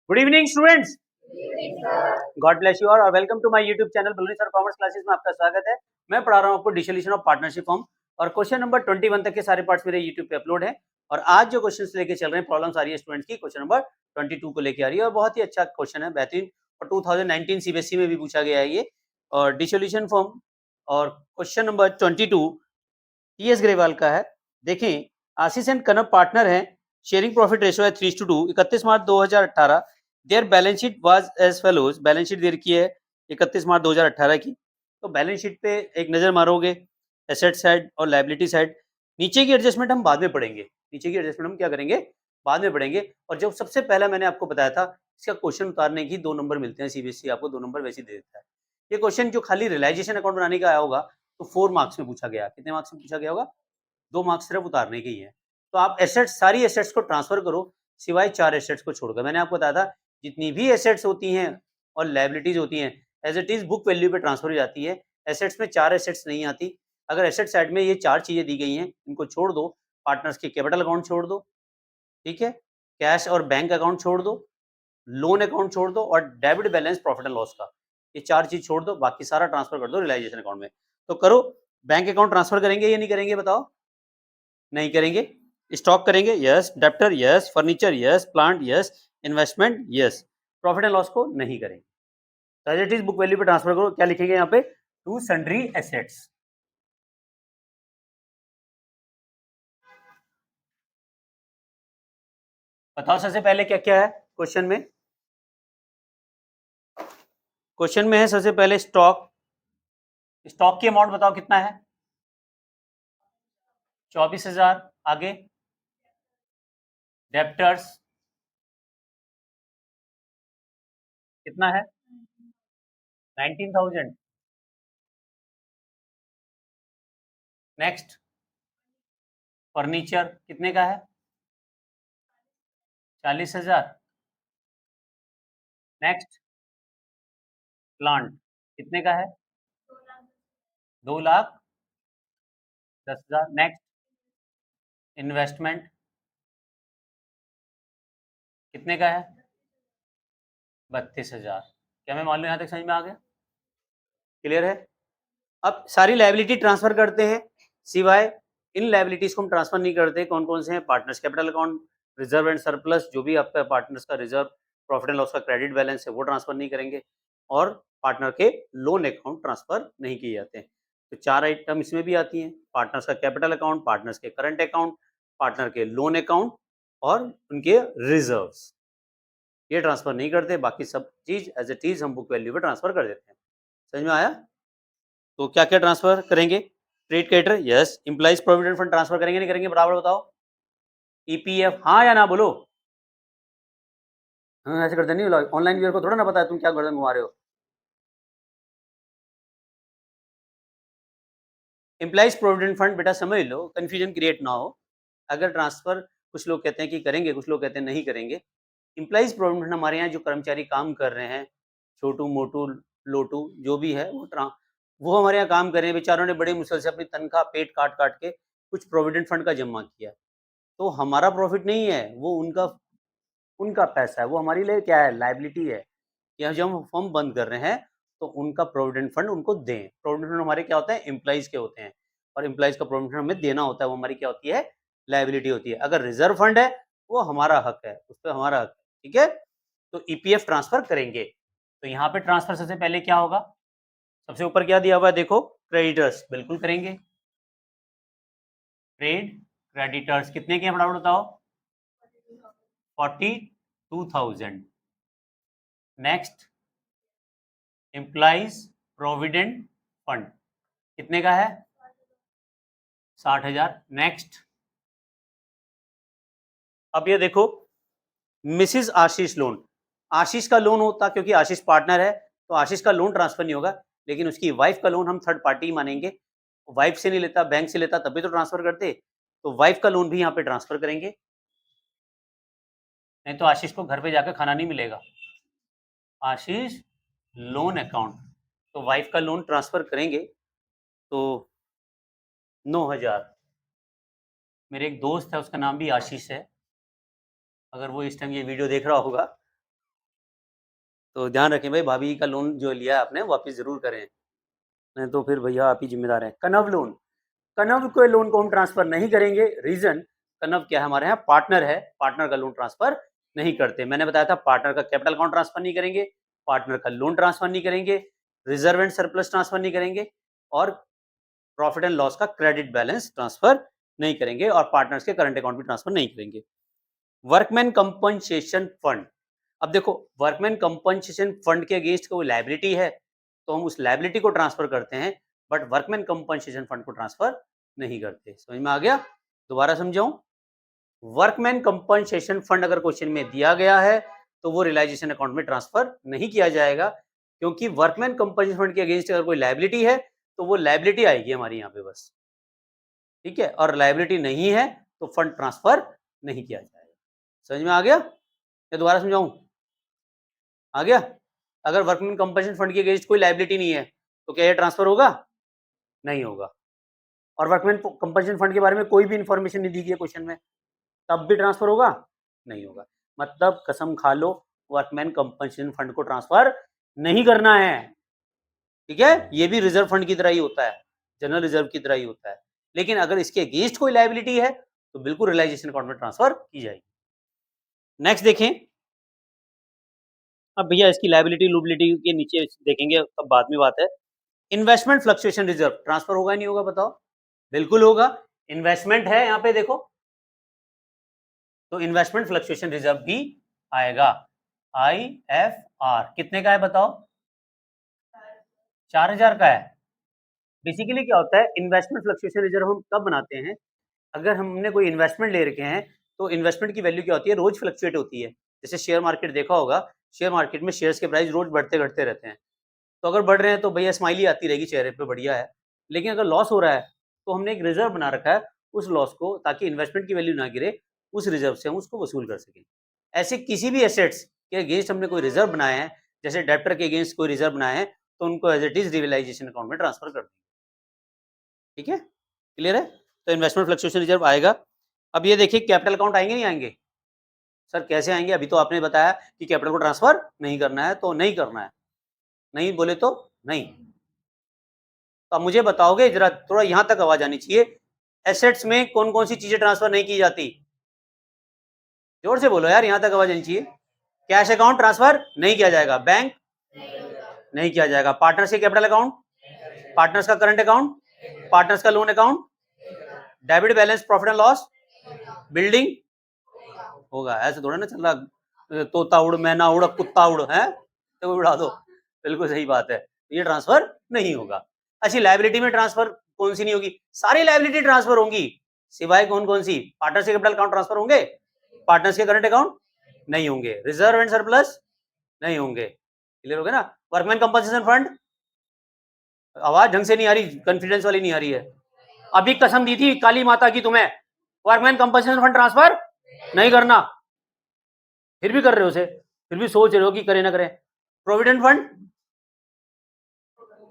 Good evening students, god bless you और welcome to my YouTube channel Baluni sir commerce classes में आपका स्वागत है। मैं पढ़ा रहा हूँ आपको डिसोल्यूशन ऑफ पार्टनरशिप फॉर्म और क्वेश्चन नंबर 21 तक के सारे पार्ट्स मेरे यूट्यूब पे अपलोड है। और आज जो क्वेश्चंस लेके चल रहे हैं, प्रॉब्लम्स आ रही है स्टूडेंट्स की, क्वेश्चन नंबर 22 को लेके आ रही है और बहुत ही अच्छा क्वेश्चन है, बेहतरीन। और 2019 सीबीएसई में भी पूछा गया है ये। और डिसोल्यूशन फॉर्म और क्वेश्चन नंबर 22 टीएस ग्रेवाल का है। देखें, आशीष एंड कनब पार्टनर हैं, शेयरिंग प्रॉफिट रेशियो है 3:2। 31 March 2018 their balance sheet was as follows. Balance sheet दे रखी है 31 मार्च 2018 की। तो बैलेंस शीट पे एक नजर मारोगे, एसेट साइड और लायबिलिटी साइड। नीचे की एडजस्टमेंट हम बाद में पढ़ेंगे, नीचे की एडजस्टमेंट हम क्या करेंगे, बाद में पढ़ेंगे। और जब सबसे पहला मैंने आपको बताया था, इसका क्वेश्चन उतारने की 2 नंबर मिलते हैं, सीबीएसई आपको 2 नंबर वैसे ही दे देता है। ये क्वेश्चन जो खाली रियलाइजेशन अकाउंट बनाने का आया होगा तो 4 मार्क्स में पूछा गया। कितने मार्क्स में पूछा गया होगा? 2 मार्क्स सिर्फ उतारने के ही है। तो आप एसेट्स, सारी एसेट्स को ट्रांसफर करो सिवाय 4 एसेट्स को छोड़कर। मैंने आपको बताया था जितनी भी एसेट्स होती हैं और लायबिलिटीज होती हैं as it is book value पे ट्रांसफर हो जाती है। एसेट्स में 4 एसेट्स नहीं आती। अगर एसेट साइड में ये 4 चीजें दी गई हैं, इनको छोड़ दो। पार्टनर्स के कैपिटल अकाउंट छोड़ दो, ठीक है, कैश और बैंक अकाउंट छोड़ दो, लोन अकाउंट छोड़ दो और debit balance profit and loss का, ये 4 चीज छोड़ दो, बाकी सारा ट्रांसफर कर दो रियलाइजेशन अकाउंट में। तो करो। बैंक अकाउंट ट्रांसफर करेंगे या नहीं करेंगे बताओ? नहीं करेंगे। स्टॉक करेंगे, yes. Debtor, yes. Furniture, yes. Plant, yes. Investment, yes. Profit and loss को नहीं करेंगे। As it is book value पे ट्रांसफर करो। क्या लिखेंगे यहाँ पे? To sundry assets. बताओ सबसे पहले क्या क्या है क्वेश्चन में। क्वेश्चन में है सबसे पहले स्टॉक। स्टॉक की अमाउंट बताओ कितना है? 24,000। आगे डेप्टर्स कितना है? 19,000। नेक्स्ट, फर्नीचर कितने का है? 40,000। नेक्स्ट, प्लांट कितने का है? 2,10,000। नेक्स्ट, इन्वेस्टमेंट कितने का है? 32,000। क्या मैं मान लो यहाँ तक समझ में आ गया? क्लियर है? अब सारी लायबिलिटी ट्रांसफर करते हैं सिवाय इन लायबिलिटीज को हम ट्रांसफर नहीं करते। कौन कौन से हैं? Partners capital account, reserve and surplus, जो भी आपका पार्टनर्स का रिजर्व, प्रॉफिट एंड लॉस का क्रेडिट बैलेंस है वो ट्रांसफर नहीं करेंगे। और पार्टनर के लोन अकाउंट ट्रांसफर नहीं किए जाते हैं। तो 4 आइटम इसमें भी आती हैं, पार्टनर्स का कैपिटल अकाउंट, पार्टनर्स के करंट अकाउंट, पार्टनर के लोन अकाउंट और उनके रिजर्व्स, ये ट्रांसफर नहीं करते। बाकी सब चीज एज इट इज हम बुक वैल्यू पे ट्रांसफर कर देते हैं। समझ में आया? तो क्या क्या ट्रांसफर करेंगे? Trade creditor, yes. Employees provident fund transfer करेंगे नहीं करेंगे बराबर बताओ? ईपीएफ, हाँ या ना बोलो। हाँ ऐसे करते नहीं, ऑनलाइन व्यूअर को थोड़ा ना पता है तुम क्या गर्दन घुमा रहे हो। एम्प्लॉइज प्रोविडेंट फंड बेटा समझ लो, कंफ्यूजन क्रिएट ना हो। अगर ट्रांसफर कुछ लोग कहते हैं कि करेंगे, कुछ लोग कहते हैं नहीं करेंगे। एम्प्लॉइज प्रोविडेंट फंड हमारे यहाँ जो कर्मचारी काम कर रहे हैं, छोटू मोटू लोटू जो भी है, वो हमारे यहाँ काम कर रहे हैं। बेचारों ने बड़े मुश्किल से अपनी तनख्वाह पेट काट काट के कुछ प्रोविडेंट फंड का जमा किया। तो हमारा प्रॉफिट नहीं है, वो उनका उनका पैसा है। वो हमारे लिए क्या है? लायबिलिटी है। या जब हम फर्म बंद कर रहे हैं तो उनका प्रोविडेंट फंड उनको दें। प्रोविडेंट फंड हमारे क्या होता है? एम्प्लॉइज के होते हैं। और एम्प्लॉइज का प्रोविडेंट फंड हमें देना होता है, वो हमारी क्या होती है? लायबिलिटी होती है। अगर रिजर्व फंड है वो हमारा हक है, उस पर हमारा हक है, ठीक है। तो ईपीएफ ट्रांसफर करेंगे। तो यहाँ पे ट्रांसफर सबसे पहले क्या होगा? सबसे ऊपर क्या दिया हुआ है देखो? क्रेडिटर्स, बिल्कुल करेंगे। ट्रेड क्रेडिटर्स कितने के हैं फटाफट बताओ? 42,000। नेक्स्ट, एम्प्लॉइज प्रोविडेंट फंड कितने का है? 60,000। नेक्स्ट, अब ये देखो, मिसिस आशीष लोन। आशीष का लोन होता, क्योंकि आशीष पार्टनर है तो आशीष का लोन ट्रांसफर नहीं होगा, लेकिन उसकी वाइफ का लोन हम थर्ड पार्टी मानेंगे। वाइफ से नहीं लेता, बैंक से लेता, तभी तो ट्रांसफर करते। तो वाइफ का लोन भी यहाँ पे ट्रांसफर करेंगे, नहीं तो आशीष को घर पे जाकर खाना नहीं मिलेगा। आशीष लोन अकाउंट, तो वाइफ का लोन ट्रांसफर करेंगे। तो 9,000। मेरे एक दोस्त है, उसका नाम भी आशीष है। अगर वो इस टाइम ये वीडियो देख रहा होगा तो ध्यान रखें भाई, भाभी का लोन जो लिया आपने वापस जरूर करें, नहीं तो फिर भैया आप ही जिम्मेदार हैं। कनव लोन, कनव के लोन को हम ट्रांसफर नहीं करेंगे। रीजन, कनव क्या है, हमारे यहाँ पार्टनर है, पार्टनर का लोन ट्रांसफर नहीं करते। मैंने बताया था पार्टनर का कैपिटल अकाउंट ट्रांसफर नहीं करेंगे, पार्टनर का लोन ट्रांसफर नहीं करेंगे, रिजर्व एंड सरप्लस ट्रांसफर नहीं करेंगे, और प्रॉफिट एंड लॉस का क्रेडिट बैलेंस ट्रांसफर नहीं करेंगे, और पार्टनर्स के करंट अकाउंट भी ट्रांसफर नहीं करेंगे। वर्कमैन कंपनसेशन फंड, अब देखो वर्कमैन कंपनसेशन फंड के अगेंस्ट कोई लायबिलिटी है तो हम उस लायबिलिटी को ट्रांसफर करते हैं, बट वर्कमैन कंपनसेशन फंड को ट्रांसफर नहीं करते। समझ में आ गया? दोबारा समझाऊं, वर्कमैन कंपनसेशन फंड अगर क्वेश्चन में दिया गया है तो वो रियलाइजेशन अकाउंट में ट्रांसफर नहीं किया जाएगा, क्योंकि वर्कमैन कंपनसेशन फंड के अगेंस्ट अगर कोई लायबिलिटी है तो वो लायबिलिटी आएगी हमारी यहाँ पे बस, ठीक है, और लायबिलिटी नहीं है तो फंड ट्रांसफर नहीं किया जाएगा। समझ में आ गया या दोबारा समझाऊं? आ गया? अगर वर्कमैन कंपनसेशन फंड के अगेंस्ट कोई लायबिलिटी नहीं है तो क्या ये ट्रांसफर होगा? नहीं होगा। और वर्कमैन कंपनसेशन फंड के बारे में कोई भी इंफॉर्मेशन नहीं दी गई है क्वेश्चन में, तब भी ट्रांसफर होगा? नहीं होगा। मतलब कसम खा लो, वर्कमैन कंपनसेशन फंड को ट्रांसफर नहीं करना है, ठीक है। ये भी रिजर्व फंड की तरह ही होता है, जनरल रिजर्व की तरह ही होता है, लेकिन अगर इसके अगेंस्ट कोई लायबिलिटी है तो बिल्कुल रियलाइजेशन अकाउंट में ट्रांसफर की जाएगी। नेक्स्ट देखें, अब भैया इसकी लायबिलिटी लुबिलिटी के नीचे देखेंगे, तब बाद में बात है। इन्वेस्टमेंट फ्लक्चुएशन रिजर्व ट्रांसफर होगा नहीं होगा बताओ? बिल्कुल होगा, इन्वेस्टमेंट है यहाँ पे देखो, तो इन्वेस्टमेंट फ्लक्चुएशन रिजर्व भी आएगा। IFR कितने का है बताओ? 4000 का है। बेसिकली क्या होता है, इन्वेस्टमेंट फ्लक्चुएशन रिजर्व हम कब बनाते हैं, अगर हमने कोई इन्वेस्टमेंट ले रखे हैं तो इन्वेस्टमेंट की वैल्यू क्या होती है, रोज फ्लक्चुएट होती है। जैसे शेयर मार्केट देखा होगा, शेयर मार्केट में शेयर्स के प्राइस रोज बढ़ते घटते रहते हैं, तो अगर बढ़ रहे हैं तो भैया स्माइली आती रहेगी चेहरे पे, बढ़िया है। लेकिन अगर लॉस हो रहा है तो हमने एक रिजर्व बना रखा है उस लॉस को, ताकि इन्वेस्टमेंट की वैल्यू ना गिरे, उस रिजर्व से हम उसको वसूल कर सकें। ऐसे किसी भी एसेट्स के अगेंस्ट हमने कोई रिजर्व बनाए हैं, जैसे डेप्टर के अगेंस्ट कोई रिजर्व बनाए हैं, तो उनको as it is realisation account में ट्रांसफर कर दें, ठीक है, क्लियर है। तो इन्वेस्टमेंट फ्लक्चुएशन रिजर्व आएगा। अब ये देखिए कैपिटल अकाउंट आएंगे नहीं आएंगे? सर कैसे आएंगे, अभी तो आपने बताया कि कैपिटल को ट्रांसफर नहीं करना है, तो नहीं करना है, नहीं बोले तो नहीं। तो अब मुझे बताओगे जरा, थोड़ा यहां तक आवाज आनी चाहिए, एसेट्स में कौन कौन सी चीजें ट्रांसफर नहीं की जाती? जोर से बोलो यार, यहां तक आवाज आनी चाहिए। कैश अकाउंट ट्रांसफर नहीं किया जाएगा, बैंक नहीं किया जाएगा, पार्टनर्स के कैपिटल अकाउंट, पार्टनर्स का करंट अकाउंट, पार्टनर्स का loan account, debit balance profit and loss, building होगा। ऐसे थोड़ा ना चल रहा, तोता उड़ मैना उड़ कुत्ता उड़ है तो उड़ा दो, बिल्कुल सही बात है, ये ट्रांसफर नहीं होगा। अच्छी, लायबिलिटी में ट्रांसफर कौन सी नहीं होगी? सारी लायबिलिटी ट्रांसफर होंगी, सिवाय कौन कौन सी? पार्टनर्स के कैपिटल अकाउंट ट्रांसफर होंगे, पार्टनर्स के करंट अकाउंट नहीं होंगे, रिजर्व एंड सरप्लस नहीं होंगे, क्लियर हो गया ना। वर्कमैन कंपनसेशन फंड, आवाज ढंग से नहीं आ रही, कॉन्फिडेंस वाली नहीं आ रही है। अभी कसम दी थी काली माता की तुम्हें, वर्कमैन कंपनसेशन फंड ट्रांसफर नहीं करना, फिर भी कर रहे हो उसे, फिर भी सोच रहे हो कि करें ना करें। प्रोविडेंट फंड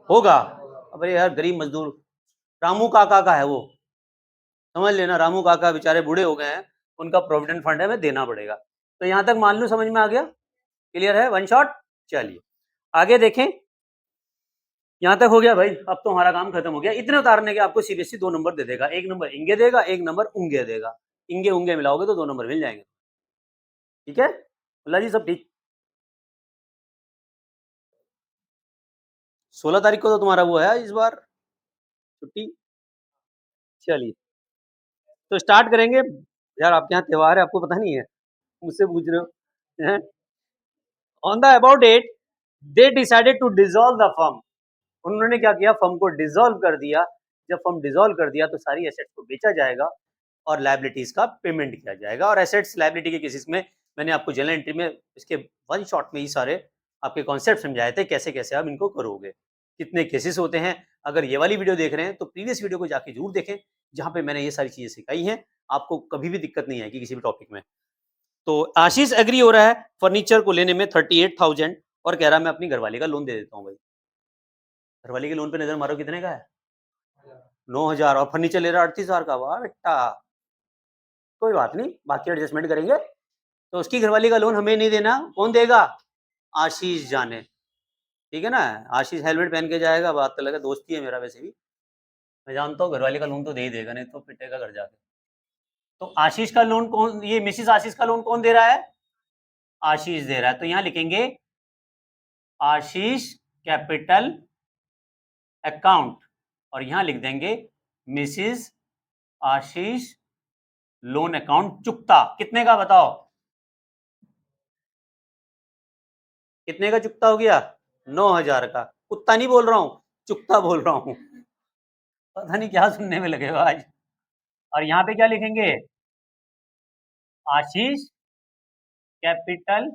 होगा, अरे यार गरीब मजदूर रामू काका का है वो, समझ लेना, रामू काका बेचारे बूढ़े हो गए हैं, उनका प्रोविडेंट फंड है, हमें देना पड़ेगा। तो यहां तक मान लो समझ में आ गया, क्लियर है, वन शॉट। चलिए आगे देखें, यहां तक हो गया भाई, अब तो हमारा काम खत्म हो गया। इतने उतारने के आपको सीबीएसई 2 नंबर दे देगा, एक नंबर इंगे देगा, एक नंबर उंगे देगा, इंगे उंगे मिलाओगे तो 2 नंबर मिल जाएंगे, ठीक है अल्लाह जी, सब ठीक। 16 तारीख को तो तुम्हारा वो है इस बार छुट्टी। चलिए तो स्टार्ट करेंगे। यार आपके यहाँ त्योहार है, आपको पता नहीं है, मुझसे पूछ रहे हो हैं? On the about date they decided to dissolve the firm, उन्होंने क्या किया, फर्म को डिसॉल्व कर दिया। जब फर्म डिसॉल्व कर दिया तो सारी एसेट्स को बेचा जाएगा और लायबिलिटीज का पेमेंट किया जाएगा। और एसेट्स लायबिलिटी के केसेस में मैंने आपको जनरल एंट्री में इसके वन शॉट में ही सारे आपके कॉन्सेप्ट समझाए थे, कैसे कैसे आप इनको करोगे, कितने केसेस होते हैं। अगर ये वाली वीडियो देख रहे हैं तो प्रीवियस वीडियो को जाके जरूर देखें, जहाँ पे मैंने ये सारी चीजें सिखाई हैं, आपको कभी भी दिक्कत नहीं आएगी किसी भी टॉपिक में। तो आशीष एग्री हो रहा है फर्नीचर को लेने में 38,000, और कह रहा है मैं अपनी घरवाली का लोन दे देता हूँ। भाई घरवाली के लोन पे नजर मारो, कितने का है? 9,000, और फर्नीचर ले रहा 38,000 का। वाह बेटा, कोई बात नहीं, बाकी एडजस्टमेंट करेंगे। तो उसकी घरवाली का लोन हमें नहीं देना, कौन देगा? आशीष जाने, ठीक है ना। आशीष हेलमेट पहन के जाएगा, बात तो लगा, दोस्ती है मेरा वैसे भी, मैं जानता हूँ घरवाले का लोन तो दे ही देगा, नहीं तो पिटेगा घर जाके। तो आशीष का लोन कौन, ये मिसिस आशीष का लोन कौन दे रहा है, आशीष दे रहा है। तो यहां लिखेंगे आशीष कैपिटल अकाउंट, और यहां लिख देंगे मिसिस आशीष लोन अकाउंट चुकता। कितने का बताओ, कितने का चुकता हो गया, 9,000 का। कुत्ता नहीं बोल रहा हूं, चुकता बोल रहा हूं, पता नहीं क्या सुनने में लगेगा आज। और यहां पे क्या लिखेंगे, आशीष कैपिटल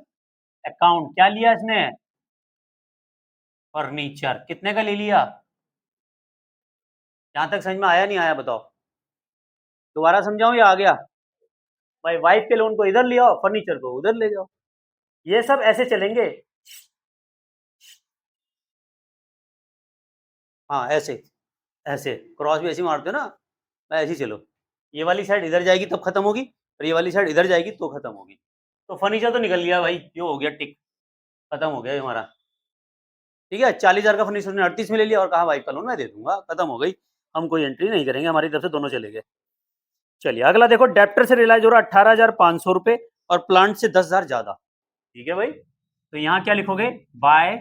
अकाउंट, क्या लिया इसने, फर्नीचर। कितने का ले लिया, यहां तक समझ में आया नहीं आया बताओ, दोबारा समझाऊं या आ गया। भाई वाइफ के लोन को इधर ले आओ, फर्नीचर को उधर ले जाओ, ये सब ऐसे चलेंगे। हाँ ऐसे, ऐसे क्रॉस भी ऐसे मारते हो ना, ऐसे ही चलो, ये वाली साइड इधर जाएगी तब खत्म होगी, और ये वाली साइड इधर जाएगी तो खत्म होगी। तो फर्नीचर तो निकल गया भाई, ये हो गया टिक, खत्म हो गया हमारा। ठीक है, 40,000 का फर्नीचर ने 38 में ले लिया और कहा वाइफ का लोन मैं दे दूंगा, खत्म हो गई, हम कोई एंट्री नहीं करेंगे, हमारी तरफ से दोनों चले गए। चलिए अगला देखो, डेप्टर से रियलाइज हो रहा 18,500 रुपए और प्लांट से 10,000 ज्यादा। ठीक है भाई, तो यहाँ क्या लिखोगे, बाय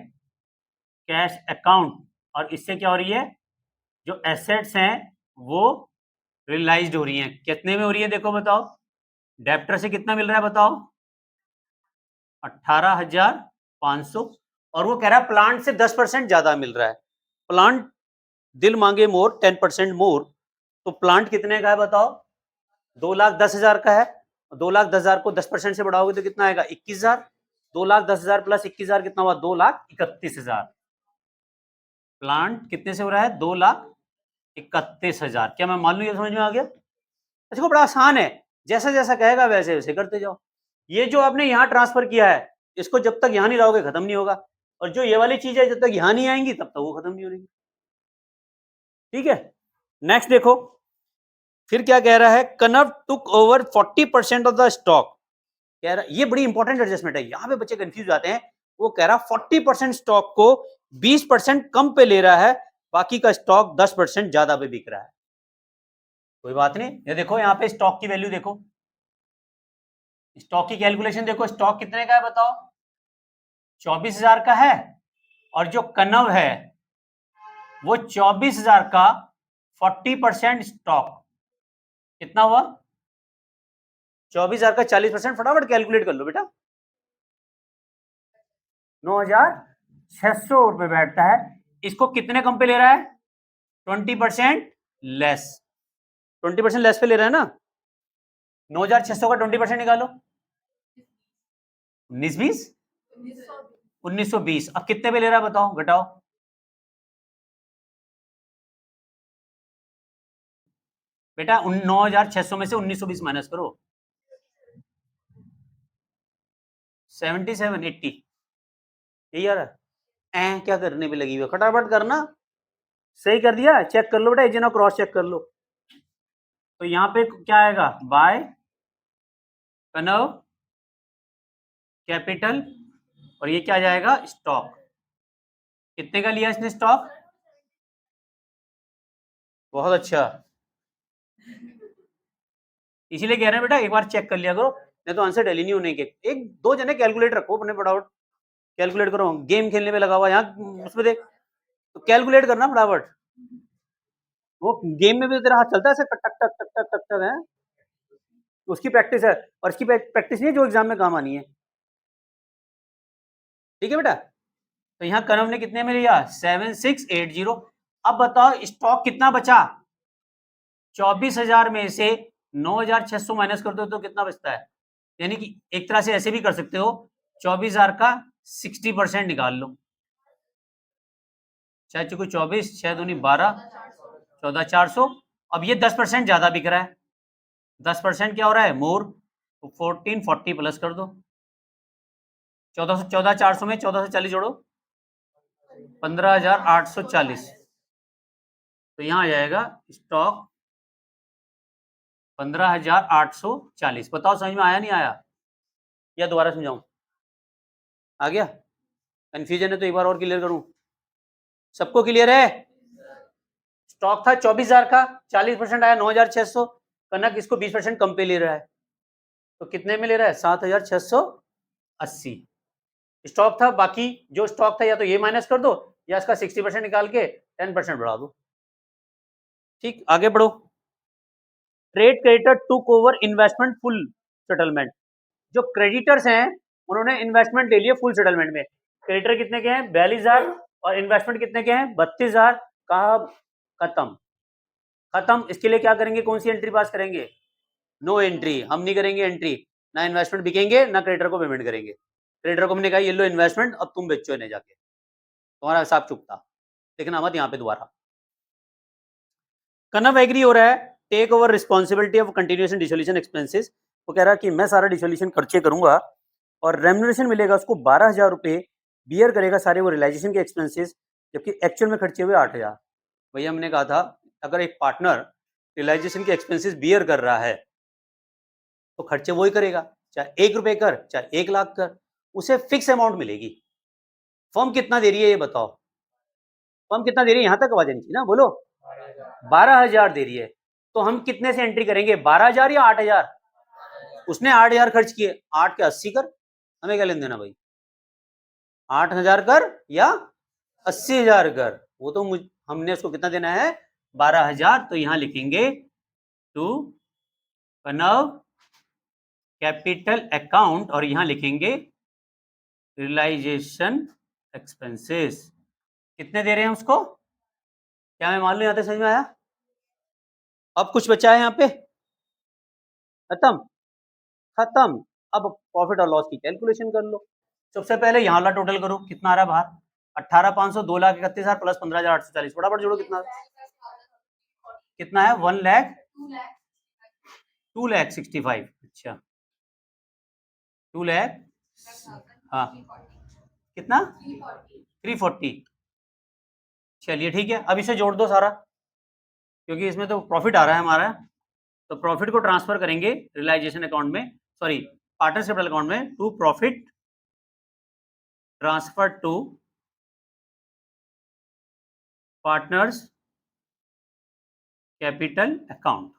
कैश अकाउंट, और इससे क्या हो रही है, जो एसेट्स हैं वो रियलाइज्ड हो रही हैं। कितने में हो रही है देखो बताओ, डेप्टर से कितना मिल रहा है बताओ, 18,500, और वो कह रहा है प्लांट से 10% ज्यादा मिल रहा है। प्लांट दिल मांगे मोर 10% मोर, तो प्लांट कितने का है बताओ, 2,10,000 का है। 2,10,000 को 10% से बढ़ाओगे तो कितना आएगा, 21,000। 2,10,000 प्लस 21,000 कितना हुआ, 2,31,000। प्लांट कितने से हो रहा है, 2,31,000। क्या मैं मान लू, ये समझ में आ गया। देखो बड़ा आसान है, जैसा जैसा कहेगा वैसे वैसे करते जाओ। ये जो आपने यहाँ ट्रांसफर किया है, इसको जब तक यहाँ नहीं लाओगे खत्म नहीं होगा, और जो ये वाली चीज है जब तक यहाँ नहीं आएंगी तब तक वो खत्म नहीं होगी। ठीक है, नेक्स्ट देखो, फिर क्या कह रहा है, Kanav took over 40% of the stock. कह रहा, ये बड़ी इंपॉर्टेंट एडजस्टमेंट है, यहां पे बच्चे कंफ्यूज जाते हैं। वो कह रहा 40% स्टॉक को 20% कम पे ले रहा है, बाकी का स्टॉक 10% ज्यादा पे बिक रहा है। कोई बात नहीं, ये देखो यहाँ पे स्टॉक की वैल्यू देखो, स्टॉक की कैलकुलेशन देखो, स्टॉक कितने का है बताओ, 24,000 का है, और जो कनव है वो 24,000 का 40% स्टॉक कितना हुआ, 24,000 का 40%, फटाफट कैलकुलेट कर लो बेटा, 9,600 रुपए बैठता है। इसको कितने कम पे ले रहा है, 20% लेस, 20% लेस पे ले रहा है ना। 9,600 का 20% निकालो, 1920, 1920। अब कितने पे ले रहा है बताओ, घटाओ, बेटा 9,600 में से 1920 माइनस करो, 77, 80, यही आ रहा है। क्या करने पे लगी हुई, फटाफट करना। सही कर दिया, चेक कर लो बेटा, एक क्रॉस चेक कर लो। तो यहाँ पे क्या आएगा, बाय कनव कैपिटल, और ये क्या जाएगा, स्टॉक। कितने का लिया इसने स्टॉक, बहुत अच्छा, इसीलिए कह रहे हैं बेटा एक बार चेक कर लिया करो, नहीं तो आंसर डेली नहीं होने के। एक दो जने कैलकुलेट रखो अपने, फटाफट कैलकुलेट करो, गेम खेलने में लगा हुआ यहाँ उसमें देख, तो कैलकुलेट करना फटाफट। वो गेम में भी तेरा हाथ चलता है ऐसे टक टक टक टक टक टक टक है, उसकी प्रैक्टिस है, और इसकी प्रैक्टिस नहीं है जो एग्जाम में काम आनी है। ठीक है बेटा, तो यहाँ कनव ने कितने में लिया, 7680। अब बताओ स्टॉक कितना बचा, 24,000 में से 9,600 माइनस कर दो तो कितना बचता है, यानी कि एक तरह से ऐसे भी कर सकते हो, 24,000 का 60% निकाल लो, 6 चुकी 24, 6 दूनी 12, 14,400। अब ये 10% ज्यादा बिक रहा है, 10% क्या हो रहा है, मोर, तो 1440 प्लस कर दो, 14,400 में 1440 जोड़ो, 15,840। तो यहाँ आ जाएगा स्टॉक 15,840। बताओ समझ में आया नहीं आया, या दोबारा समझाऊं, आ गया। कंफ्यूजन है तो एक बार और क्लियर करूं, सबको क्लियर है? स्टॉक था 24,000 का, 40% आया 9,600, कनक इसको 20% कम पे ले रहा है, तो कितने में ले रहा है? 7,680 स्टॉक था। बाकी जो स्टॉक था या तो ये माइनस कर दो या इसका 60% निकाल के 10% बढ़ा दो। ठीक, आगे बढ़ो। Trade creditor took over investment full settlement. जो क्रेडिटर्स हैं उन्होंने इन्वेस्टमेंट ले लिए फुल सेटलमेंट में। क्रेडिटर कितने के हैं? 42,000 और इन्वेस्टमेंट कितने के हैं? 32,000। कहा खत्म, खत्म। इसके लिए क्या करेंगे? कौन सी एंट्री पास करेंगे? नो एंट्री, हम नहीं करेंगे एंट्री। ना इन्वेस्टमेंट बिकेंगे ना क्रेडिटर को पेमेंट करेंगे। क्रेडिटर को हमने कहा ये लो इन्वेस्टमेंट, अब तुम बेचो इन्हें जाके, तुम्हारा हिसाब चुकता। देखना मत यहाँ पे दोबारा। कनव एग्री हो रहा है take over responsibility of continuation dissolution expenses. वो कह रहा है कि मैं सारा डिसोल्यूशन खर्चे करूंगा और रेम्यूनरेशन मिलेगा उसको 12,000 रुपये, बियर करेगा सारे वो रियलाइजेशन के एक्सपेंसेस, जबकि एक्चुअल में खर्चे हुए 8,000। भैया हमने कहा था अगर एक पार्टनर रियलाइजेशन के एक्सपेंसेस बियर कर रहा है तो खर्चे वही करेगा, चाहे 1 रुपए कर चाहे 1 लाख कर, उसे फिक्स अमाउंट मिलेगी। फर्म कितना दे रही है ये बताओ? फर्म कितना दे रही है? यहां तक आवाज नहीं थी ना, बोलो। 12,000 दे रही है, तो हम कितने से एंट्री करेंगे? 12,000 या 8,000? उसने 8,000 खर्च किए, 8 के 80 कर, हमें क्या लेन देना भाई? 8,000 कर या 80,000 कर, वो तो हमने उसको कितना देना है? 12,000। तो यहां लिखेंगे टू कनव कैपिटल अकाउंट और यहां लिखेंगे रियलाइजेशन एक्सपेंसेस। कितने दे रहे हैं उसको? क्या मैं मान लूं? यहां तक समझ में आया? अब कुछ बचा है यहाँ पे? खत्म, खत्म। अब प्रॉफिट और लॉस की कैलकुलेशन कर लो। सबसे पहले यहाँ वाला टोटल करो, कितना आ रहा है बाहर? 18,500, 2,31,000 प्लस 15,840, फटाफट जोड़ो। कितना कितना है? 1 लाख 2,65,000। अच्छा 2 लाख, हाँ कितना? 340। चलिए ठीक है, अब इसे जोड़ दो सारा, क्योंकि इसमें तो प्रॉफिट आ रहा है हमारा। तो प्रॉफिट को ट्रांसफर करेंगे रियलाइजेशन अकाउंट में, सॉरी पार्टनरशिप अकाउंट में, to profit transfer to partners capital account.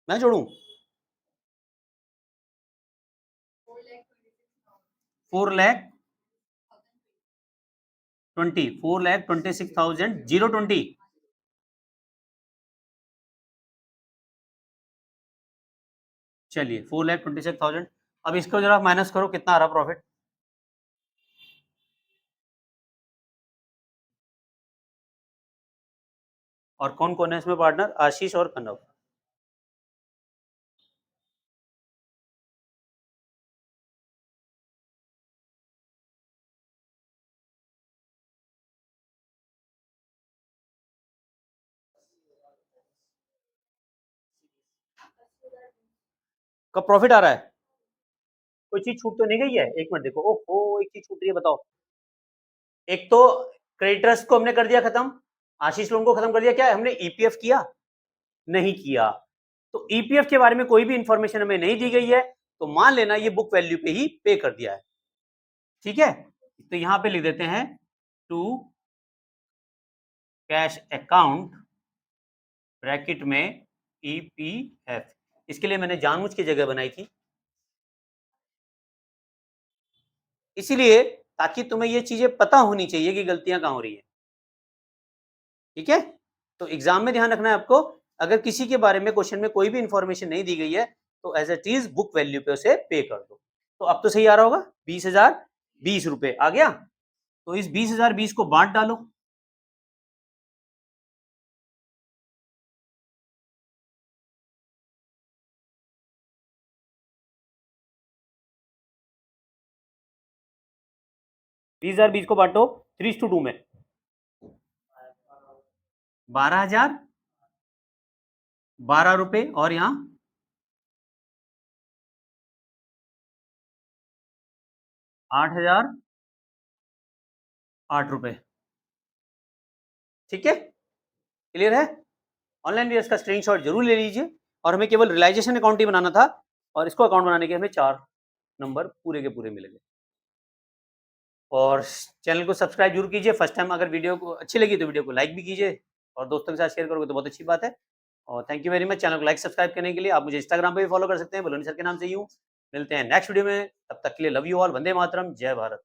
मैं जोड़ू 4,26,020। चलिए 4,26,000। अब इसको जरा माइनस करो, कितना आ रहा प्रॉफिट? और कौन कौन है इसमें पार्टनर? आशीष और कनव। कब प्रॉफिट आ रहा है? कोई चीज छूट तो नहीं गई है? एक मिनट देखो, ओहो एक चीज छूट रही है, बताओ। एक तो क्रेडिटर्स को हमने कर दिया खत्म, आशीष लोन को खत्म कर दिया। क्या हमने ईपीएफ किया? नहीं किया। तो ईपीएफ के बारे में कोई भी इंफॉर्मेशन हमें नहीं दी गई है, तो मान लेना ये बुक वैल्यू पे ही पे कर दिया है। ठीक है, तो यहां पे लिख देते हैं टू कैश अकाउंट ब्रैकेट में ईपीएफ। इसके लिए मैंने जानबूझ की जगह बनाई थी, इसीलिए ताकि तुम्हें ये चीजें पता होनी चाहिए कि गलतियां कहां हो रही है। ठीक है, तो एग्जाम में ध्यान रखना है आपको, अगर किसी के बारे में क्वेश्चन में कोई भी इंफॉर्मेशन नहीं दी गई है तो as it is book value पे उसे पे कर दो। तो अब तो सही आ रहा होगा, 20,020 रुपए आ गया। तो इस 20,020 को बांट डालो। बीस हजार बीस को बांटो 3:2 में। 12,000 12 रुपए और यहां 8,000 8 रुपए। ठीक है, क्लियर है? ऑनलाइन भी इसका स्क्रीनशॉट जरूर ले लीजिए और हमें केवल रियलाइजेशन अकाउंट ही बनाना था और इसको अकाउंट बनाने के हमें 4 नंबर पूरे के पूरे मिलेंगे। और चैनल को सब्सक्राइब जरूर कीजिए। फर्स्ट टाइम अगर वीडियो को अच्छी लगी तो वीडियो को लाइक भी कीजिए और दोस्तों के साथ शेयर करोगे तो बहुत अच्छी बात है। और thank you very much. Channel को लाइक सब्सक्राइब करने के लिए आप मुझे इंस्टाग्राम पे भी फॉलो कर सकते हैं, बलोनी सर के नाम से यूँ। मिलते हैं नेक्स्ट वीडियो में, तब तक के लिए love you all, Vande Mataram, जय भारत।